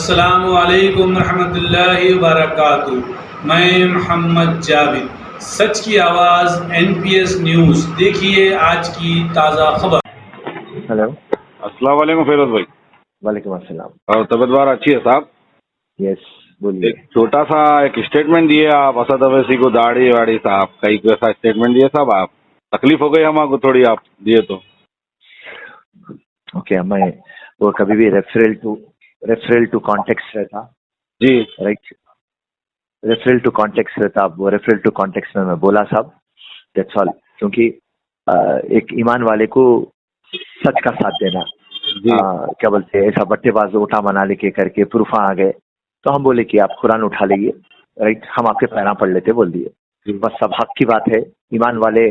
अस्सलामु अलैकुम रहमतुल्लाहि व बरकातुहू। मैं मोहम्मद जावेद, सच की आवाज़ NPS न्यूज़। देखिए आज की ताज़ा खबर। हेलो। अस्सलाम वालेकुम फिरोज भाई। वालेकुम अस्सलाम। और तबीयत बार अच्छी है साहब? यस, बोलिए। एक छोटा सा एक स्टेटमेंट दिए आप, असद अवैसी को दाढ़ी वाड़ी साहब, कई ऐसा स्टेटमेंट दिए साहब आप, तकलीफ हो गई हमको थोड़ी, आप दिए तो। ओके, मैं वो कभी भी रेफरल टू कॉन्टेक्स्ट रहता। जी राइट, रेफरल टू कॉन्टेक्स्ट रहता। वो रेफरल टू कॉन्टेक्स्ट में मैं बोला साहब, दैट्स ऑल। क्योंकि एक ईमान वाले को सच का साथ देना, जी क्या बोलते हैं, ऐसा बट्टेबाज उठा मना लेके करके प्रूफा आ गए तो हम बोले कि आप कुरान उठा लीजिए, राइट, हम आपके पैरा पढ़ लेते, बोल दिए। जी बस सब हक की बात है। ईमान वाले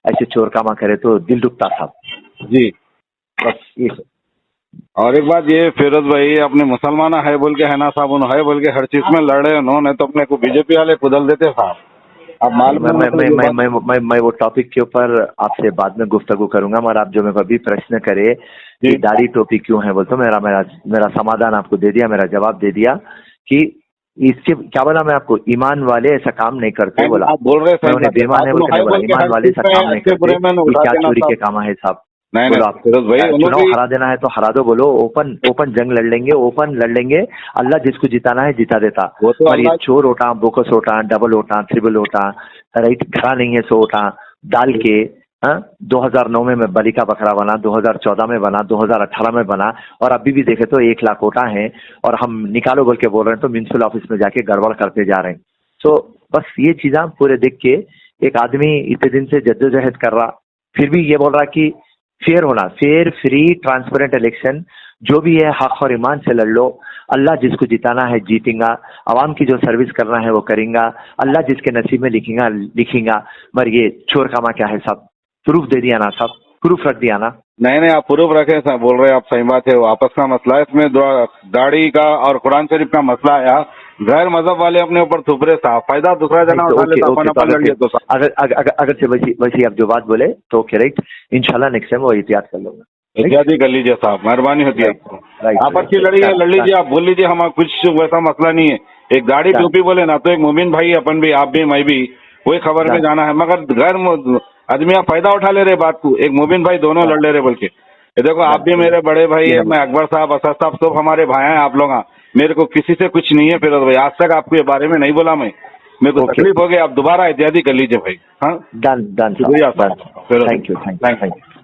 ऐसे चोर कामा करे तो दिल दुखता साहब, जी। बस ये सब। और एक बात ये फिरोज भाई, अपने मुसलमान है बोल के, है ना साहब, उन्होंने है बोल के हर चीज में लड़े उन्होंने, तो अपने को बीजेपी वाले कुदल देते साहब। अब मालूम मैं है मैं मतलब मैं ये मैं बात। मैं मैं मैं वो टॉपिक के ऊपर आपसे बाद में गुफ्तगू करूंगा, मगर आप जो मेरे को अभी प्रश्न करे कि जी दाढ़ी टोपी क्यों है बोल, तो मेरा मेरा मेरा समाधान आपको दे दिया, मेरा जवाब दे दिया कि इसके क्या बोला मैं आपको, ईमान वाले ऐसा काम नहीं करते बोला। आप बोल रहे मैं सही उन्हें बात है बेईमान साहब, है बोल के उन्होंने नहीं है बोला, बोल के ईमान हर वाले चीज ऐसा में काम नहीं अच्छे करते। बुरे में ये उठा क्या देना चोरी के साहब। काम है साहब, नहीं बोलो नहीं आप। फिरोज भाई, चुनाव उन्होंने हरा देना है तो हरा दो, बोलो। ओपन ओपन जंग लड़ लेंगे, ओपन लड़ लेंगे। अल्लाह जिसको जिताना है जिता देता। वो तो पर ये अल्लाह। चोर ओटा, बोकस ओटा, डबल ओटा, ट्रिपल ओटा, राइट, घरा नहीं है सो ओटा डाल के, हाँ, 2009 में मैं बलि का बकरा बना, 2014 में बना, 2018 में बना, और अभी भी देखे तो 1 लाख वोटा है, और हम निकालो बोल के बोल रहे हैं तो म्यूनसिपल ऑफिस में जाके गड़बड़ करते जा रहे हैं। तो बस ये चीज़ा पूरे देख के एक आदमी इतने दिन से जद्दोजहद कर रहा, फिर भी ये बोल रहा कि फेयर होना, फेयर फ्री ट्रांसपेरेंट इलेक्शन, जो भी है हक और ईमान से लड़ लो। अल्लाह जिसको जिताना है जीतेगा, आवाम की जो सर्विस करना है वो करेगा, अल्लाह जिसके नसीब में लिखेगा लिखेगा। मगर ये चोर कामा क्या है साहब, प्रूफ दे दिया ना साहब, प्रूफ रख दिया ना। नहीं नहीं, आप प्रूफ रखे साहब, बोल रहे हैं आप, सही बात है। वो आपस का मसला है, इसमें दाढ़ी का और कुरान शरीफ का मसला आया, गैर मजहब वाले अपने ऊपर थुप रहे साहब, फायदा दूसरा नहीं जना तो उठा ओके लेता, अपन ओके, तो अपन लड़ लिए तो साहब। अगर से वैसी आप जो बात बोले तो ओके, राइट, इंशाल्लाह नेक्स्ट टाइम वो एहतियात कर लूंगा। एहतियाती कर लीजिए साहब, मेहरबानी होती है राइट आपको। राइट आप राइट अच्छी लड़ी है, राइट, लड़ लीजिए, आप बोल लीजिए, हम कुछ वैसा मसला नहीं है। एक दाढ़ी डन टोपी बोले ना तो एक मोमिन भाई, अपन भी, आप भी, मैं भी, वही खबर में डन जाना है। मगर गैर आदमी आप फायदा उठा ले रहे बात को, एक मोमिन भाई दोनों डन लड़ ले रहे बोल के। ये देखो, आप डन, भी मेरे बड़े भाई ये है, हम मैं अकबर साहब, असद साहब, सब हमारे भाई हैं आप लोग। मेरे को किसी से कुछ नहीं है फिरोज भाई, आज तक आपको ये बारे में नहीं बोला मैं। मेरे को ओके, तकलीफ हो गई, आप दोबारा एहतियाती कर लीजिए भाई। हाँ, डन डन साहब, शुक्रिया डन। साहब फिरोज थैंक यू, भाई, thank you, thank thank you. You.